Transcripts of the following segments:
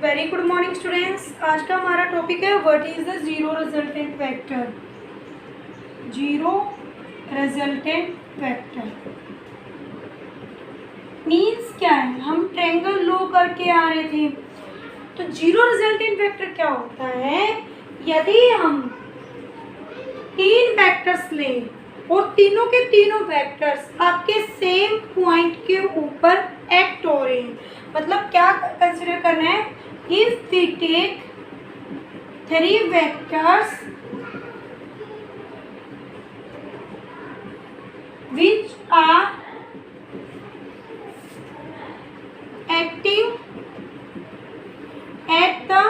Very good morning students. आज का हमारा टॉपिक है what is the zero resultant vector. Zero resultant vector means क्या है। हम ट्रायंगल लो करके आ रहे थे, तो जीरो रिजल्टेंट वेक्टर क्या होता है। यदि हम तीन वेक्टर्स लें और तीनों के तीनों वेक्टर्स आपके सेम पॉइंट के ऊपर एक्ट हो रहे हैं, मतलब क्या कंसिडर करना है। If we take three vectors which are acting at the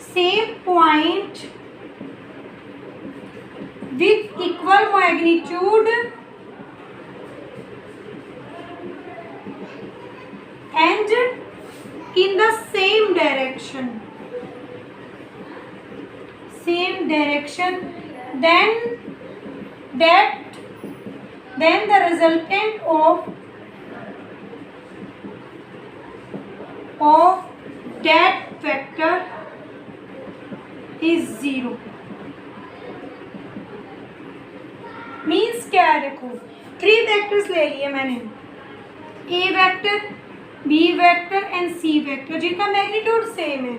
same point with equal magnitude and in the same direction, then the resultant of that vector is zero। Means क्या है, देखो थ्री वेक्टर्स ले लिए मैंने, A vector, B vector and C vector, जिनका magnitude same है,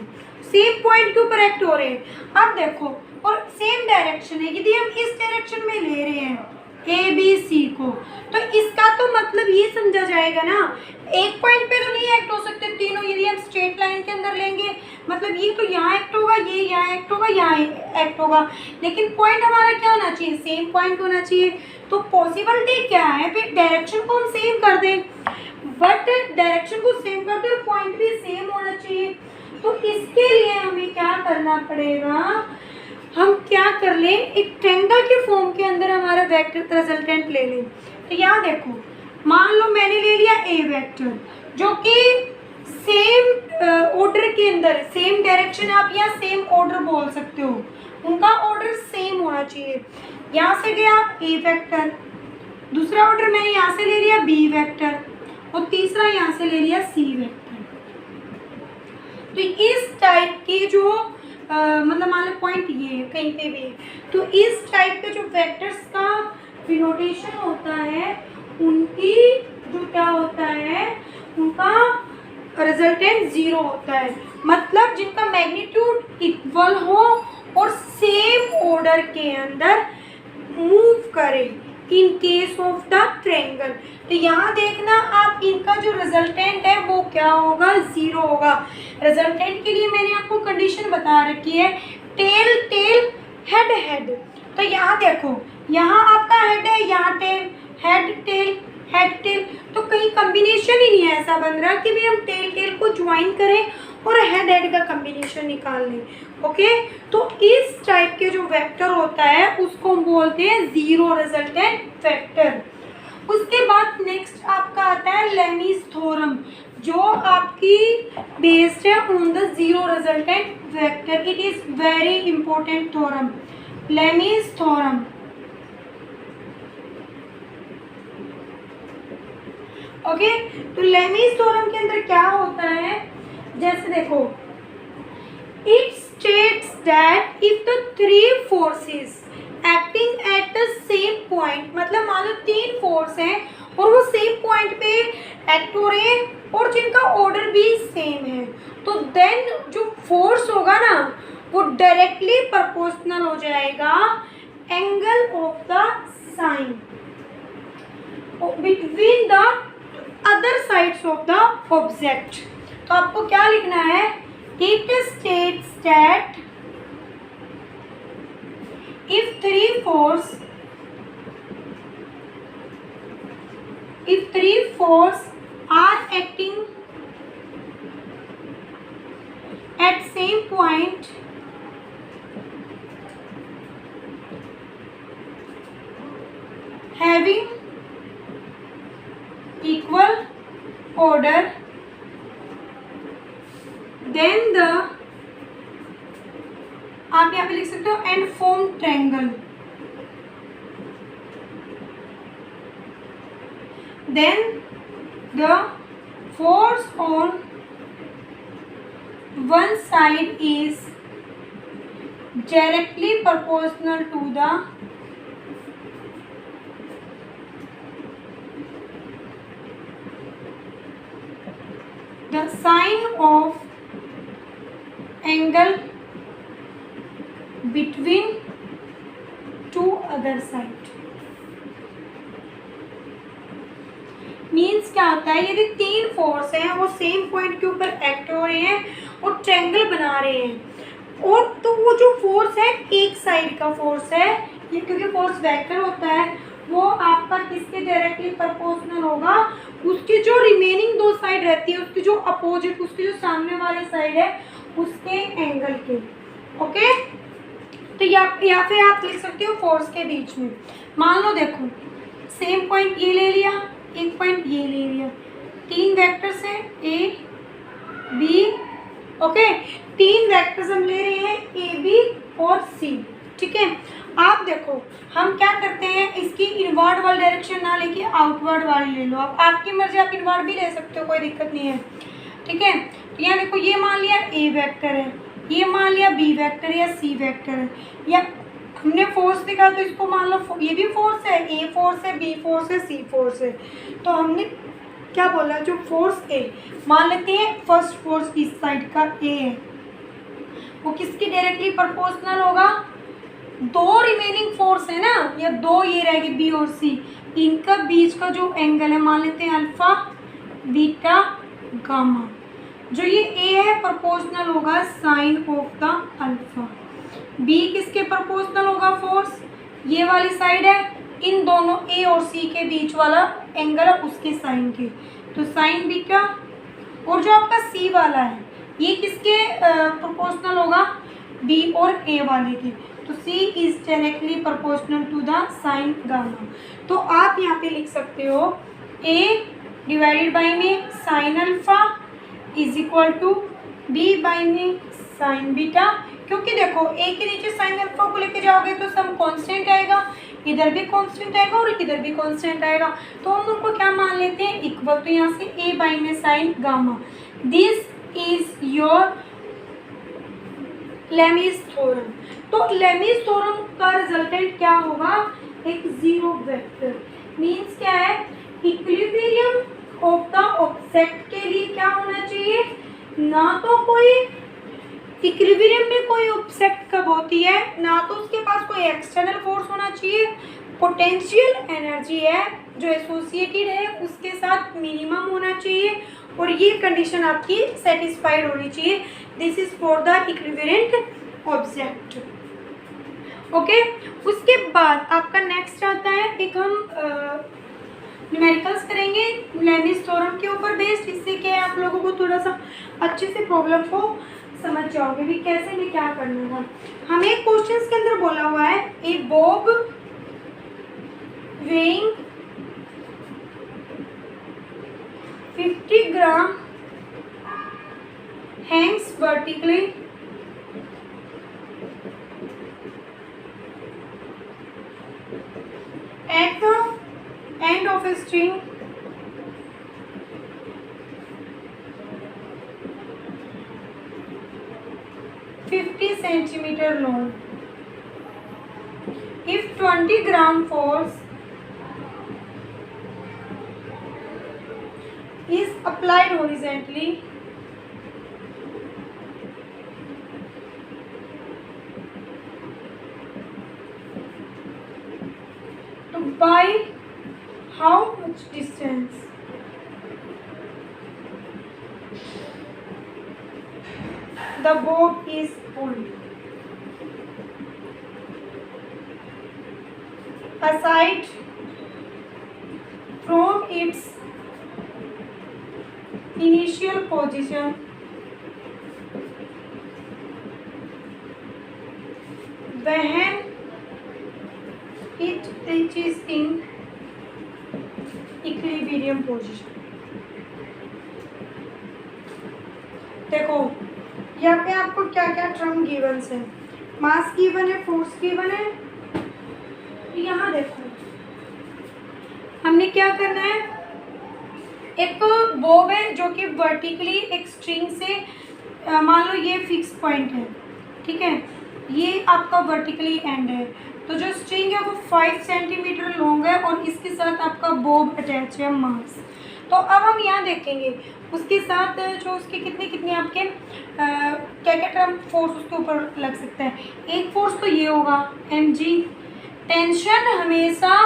same point के ऊपर एक्ट हो रहे हैं। अब देखो और सेम डायरेक्शन है, यदि हम इस डायरेक्शन में ले रहे हैं ए बी सी को, तो इसका तो मतलब ये समझा जाएगा ना, एक पॉइंट पे तो नहीं एक्ट हो सकते तीनों। यदि हम स्ट्रेट लाइन के अंदर लेंगे, मतलब ये तो यहाँ एक्ट होगा, ये यहाँ एक्ट होगा, यहाँ एक्ट होगा, लेकिन पॉइंट हमारा क्या होना चाहिए, सेम पॉइंट होना चाहिए। तो पॉसिबिलिटी क्या है, फिर डायरेक्शन को हम सेम कर दें, बट डायरेक्शन को सेम कर दें और पॉइंट भी सेम होना चाहिए। तो इसके लिए हमें क्या करना पड़ेगा, हम क्या कर लें, एक ट्रायंगल के फॉर्म के अंदर हमारा वेक्टर रिजल्टेंट ले लें। तो यहाँ देखो, मान लो मैंने ले लिया ए वेक्टर, जो कि सेम ऑर्डर के अंदर, सेम डायरेक्शन, आप यहाँ सेम ऑर्डर बोल सकते हो, उनका ऑर्डर सेम होना चाहिए। यहाँ से गया ए वेक्टर, दूसरा ऑर्डर मैंने यहाँ से ले लिया बी वेक्टर, और तीसरा यहाँ से ले लिया सी वेक्टर। तो इस टाइप की जो मतलब मान लो पॉइंट ये है कहीं पे भी, तो इस टाइप के जो वेक्टर्स का डिनोटेशन होता है, उनकी जो क्या होता है, उनका रिजल्टेंट जीरो होता है। मतलब जिनका मैग्नीट्यूड इक्वल हो और सेम ऑर्डर के अंदर मूव करे in case of the triangle. तो यहाँ देखना आप, इनका जो रिजल्टेंट है वो क्या होगा, जीरो होगा। रिजल्टेंट के लिए मैंने आपको कंडीशन बता रखी है, टेल टेल हेड हेड। तो यहाँ देखो, यहाँ आपका हेड है, यहाँ tail, head tail head tail, तो कहीं कॉम्बिनेशन ही नहीं है ऐसा बन रहा कि भी हम टेल टेल को ज्वाइन करें और हेड हेड का कॉम्बिनेशन निकाल लें। ओके, तो इस टाइप के जो वेक्टर होता है उसको हम बोलते हैं जीरो रिजल्टेंट वेक्टर। उसके बाद नेक्स्ट आपका आता है लेमीज थ्योरम, जो आपकी बेस्ड है on the zero resultant vector. It is very important theorem, Lami's theorem. Okay, तो लेमीज थ्योरम के अंदर क्या होता है, जैसे देखो, it states that if the three forces acting at the same point, मतलब मान लो तीन फोर्स हैं और वो सेम पॉइंट पे एक्ट हो रहे हैं और जिनका ऑर्डर भी सेम है, तो देन जो फोर्स होगा ना वो डायरेक्टली प्रोपोर्शनल हो जाएगा angle of the sine between the other sides of the object. तो आपको क्या लिखना है, it states that if three force are acting at same point having equal order, then the, आप यहाँ पे लिख सकते हो, and form triangle. Then the force on one side is directly proportional to the sine of angle between two other side। Means क्या होता है, यदि तीन फोर्स हैं वो सेम पॉइंट के ऊपर एक्ट हो रहे हैं और ट्रायंगल बना रहे हैं, और तो वो जो फोर्स है एक साइड का फोर्स है, ये क्योंकि फोर्स वेक्टर होता है, वो आपका किसके डायरेक्टली प्रोपोर्शनल होगा, उसकी जो रिमेनिंग दो साइड रहती है, उसकी जो अपोजिट, उसकी जो सामने वाली साइड है उसके एंगल के। ओके, तो या फिर आप लिख सकते हो फोर्स के बीच में। मान लो देखो सेम पॉइंट ये ले लिया, एक पॉइंट ये ले लिया, तीन वेक्टर्स हैं ए बी। ओके, तीन वेक्टर्स हम ले रहे हैं ए बी और सी। ठीक है, आप देखो हम क्या करते हैं, इसकी इनवर्ड वाली डायरेक्शन ना लेके आउटवर्ड वाली ले लो। अब आपकी मर्जी, आप इनवर्ड भी ले सकते हो, कोई दिक्कत नहीं है। ठीक है, तो यहाँ देखो ये मान लिया ए वेक्टर है, ये मान लिया बी वेक्टर या सी वेक्टर है, या हमने फोर्स दिखा तो इसको मान लो ये भी फोर्स है, ए फोर्स है, बी फोर्स है, सी फोर्स है। तो हमने क्या बोला, जो फोर्स ए मान लेते हैं, फर्स्ट फोर्स इस साइड का ए है, वो किसकी डायरेक्टली प्रोपोर्शनल होगा, दो रिमेनिंग फोर्स है ना, या दो ये रहेगी बी और सी, इनका बीच का जो एंगल है मान लेते हैं अल्फा बीटा गामा, जो ये ए है प्रोपोर्शनल होगा sine of the alpha. B किसके प्रोपोर्शनल होगा, फोर्स ये वाली साइड है, इन दोनों ए और सी के बीच वाला एंगल है उसके साइन के, तो साइन बीटा। और जो आपका सी वाला है ये किसके प्रोपोर्शनल होगा, बी और ए वाले के, तो C is directly proportional to the sine gamma. तो आप यहाँ पे लिख सकते हो ए डिवाइडेड बाई में sine alpha is equal to B by में साइन बीटा, क्योंकि देखो ए के नीचे साइन अल्फा को लेके जाओगे तो सम कांस्टेंट आएगा, इधर भी कांस्टेंट आएगा और इधर भी कांस्टेंट आएगा, तो हम उनको क्या मान लेते हैं, इक्वल। तो यहाँ से ए बाई में sign gamma, this is your Lami's theorem. तो लेमीज थ्योरम का रिजल्टेंट क्या होगा, एक जीरो वेक्टर। मीन्स क्या है, इक्विलिब्रियम ऑफ द ऑब्जेक्ट के लिए क्या होना चाहिए, ना तो कोई इक्विलिब्रियम में कोई ऑब्जेक्ट कब होती है, ना तो उसके पास कोई एक्सटर्नल फोर्स होना चाहिए, पोटेंशियल एनर्जी है जो एसोसिएटेड है उसके साथ मिनिमम होना चाहिए, और ये कंडीशन आपकी सेटिस्फाइड होनी चाहिए। This is for the equivalent object. Okay, उसके बाद आपका नेक्स्ट आता है, एक हम न्यूमेरिकल्स करेंगे लेमीज थ्योरम के ऊपर बेस्ड। इससे क्या है, आप लोगों को थोड़ा सा अच्छे से प्रॉब्लम को समझ जाओगे भी कैसे में क्या करना था। हमें क्वेश्चंस के अंदर बोला हुआ है, a bob weighing 50 gram hangs vertically at the end of a string centimeter long. If 20 gram force is applied horizontally, to by how much distance the bob is pulled aside from its initial position when it reaches in equilibrium position। देखो यहाँ पे आपको क्या क्या term given है, mass given है, force given है। यहाँ देखो हमने क्या करना है, एक बॉब है जो कि वर्टिकली एक स्ट्रिंग से मान लो ये फिक्स पॉइंट है, ठीक है, ये आपका वर्टिकली एंड है, तो जो स्ट्रिंग है वो 5 सेंटीमीटर लॉन्ग है और इसके साथ आपका बोब अटैच है मास। तो अब हम यहाँ देखेंगे उसके साथ जो उसके कितने कितने आपके क्या क्या टर्म फोर्स उसके ऊपर लग सकता है। एक फोर्स तो ये होगा mg, टेंशन हमेशा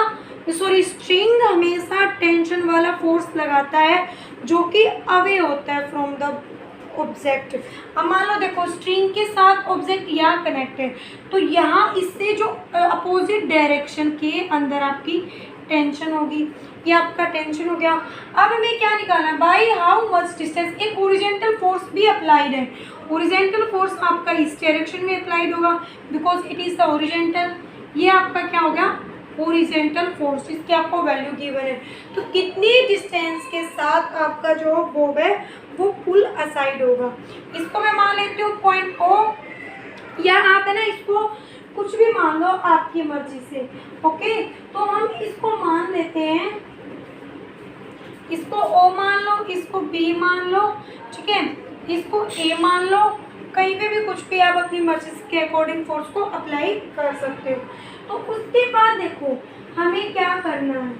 स्ट्रिंग हमेशा टेंशन वाला फोर्स लगाता है जो कि अवे होता है फ्रॉम द ऑब्जेक्ट। अब मान लो देखो स्ट्रिंग के साथ ऑब्जेक्ट यहाँ कनेक्ट है, तो यहाँ इससे जो अपोजिट डायरेक्शन के अंदर आपकी टेंशन होगी, ये आपका टेंशन हो गया। अब हमें क्या निकालना है, बाई हाउ मच डिस्टेंस। एक ओरिजेंटल फोर्स भी अप्लाइड है, ओरिजेंटल फोर्स आपका इस डायरेक्शन में अप्लाइड होगा because it is the horizontal. ये आपका क्या हो गया, ओरिजेंटल फोर्स, इसकी आपको वैल्यू गिवन है। तो कितनी डिस्टेंस के साथ आपका जो बोब है वो पुल असाइड होगा। इसको मैं मान लेती हूँ पॉइंट ओ, या आप है ना इसको कुछ भी मान लो आपकी मर्जी से, ओके। तो हम इसको मान लेते हैं, इसको ओ मान लो, इसको बी मान लो, ठीक है, इसको ए मान लो, कहीं पे भी कुछ भी आप अपनी मर्जी के अकॉर्डिंग फोर्स को अप्लाई कर सकते हो। तो उसके बाद देखो हमें क्या करना है,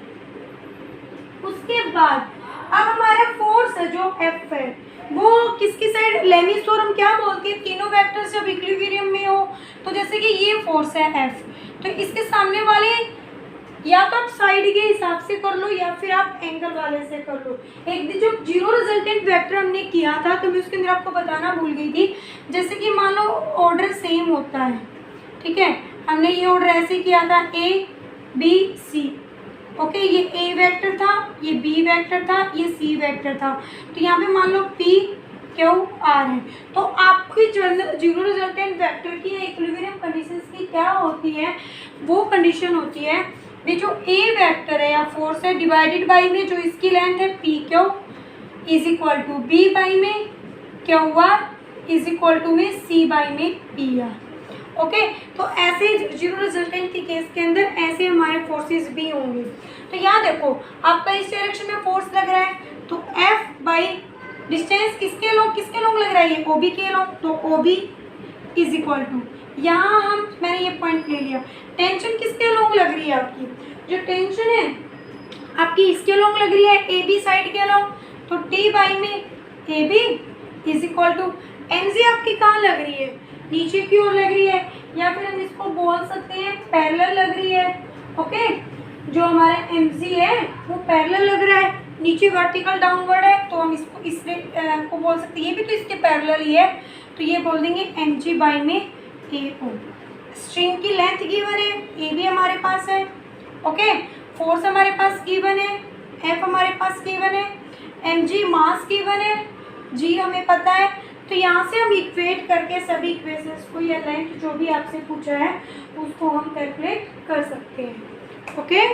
उसके बाद अब हमारा फोर्स है जो एफ है वो किसकी साइड, लेमिस और हम क्या बोलते हैं, तीनों वेक्टर्स जब इक्विलिब्रियम में हो, तो जैसे कि ये फोर्स है एफ, तो इसके सामने वाले या तो आप साइड के हिसाब से कर लो या फिर आप एंगल वाले से कर लो। एक दिन जो जीरो रिजल्टेंट वेक्टर हमने किया था तो मैं उसके अंदर आपको बताना भूल गई थी, जैसे कि मान लो ऑर्डर सेम होता है, ठीक है, हमने ये ऑर्डर ऐसे किया था ए बी सी, ओके, ये ए वेक्टर था, ये बी वेक्टर था, ये सी वेक्टर था, तो यहाँ पे मान लो पी क्यू आर है। तो आपकी जीरो रिजल्टेंट वेक्टर की इक्विलिब्रियम कंडीशंस की क्या होती है, वो कंडीशन होती है ये जो ए वेक्टर है या फोर्स है डिवाइडेड बाई में जो इसकी लेंथ है P Q is equal to B by में Q R is equal to में सी बाई में पी आर, ओके। तो ऐसे जीरो रिजल्टेंट के केस के अंदर ऐसे हमारे फोर्सेस भी होंगे। तो यहाँ देखो आपका इस डायरेक्शन में फोर्स लग रहा है, तो एफ बाई डिस्टेंस किसके लॉन्ग लग रहा है, ये ओ बी के लॉन्ग, तो O B is equal to, यहाँ हम मैंने ये पॉइंट ले लिया, टेंशन किसके लॉन्ग लग रही है, आपकी जो टेंशन है आपकी इसके लॉन्ग लग रही है ए बी साइड के लॉन्ग, तो टी बाई में A B is equal to M G आपकी कहाँ लग रही है, नीचे की ओर लग रही है, या फिर हम इसको बोल सकते हैं पैरेलल लग रही है, ओके। जो हमारा एम जी है वो पैरेलल लग रहा है, नीचे वर्टिकल डाउनवर्ड है, तो हम इसको इससे को बोल सकते हैं, ये भी तो इसके पैरेलल ही है, तो ये बोल देंगे एम जी बाई में ए ओ। स्ट्रिंग की लेंथ गिवन है, ए भी हमारे पास है, ओके, फोर्स हमारे पास गिवन है, एफ हमारे पास गिवन है, एम जी मास गिवन है, जी हमें पता है। तो यहाँ से हम इक्वेट करके सभी इक्वेशंस को या लेंथ जो भी आपसे पूछा है उसको हम कैलकुलेट कर सकते हैं, ओके।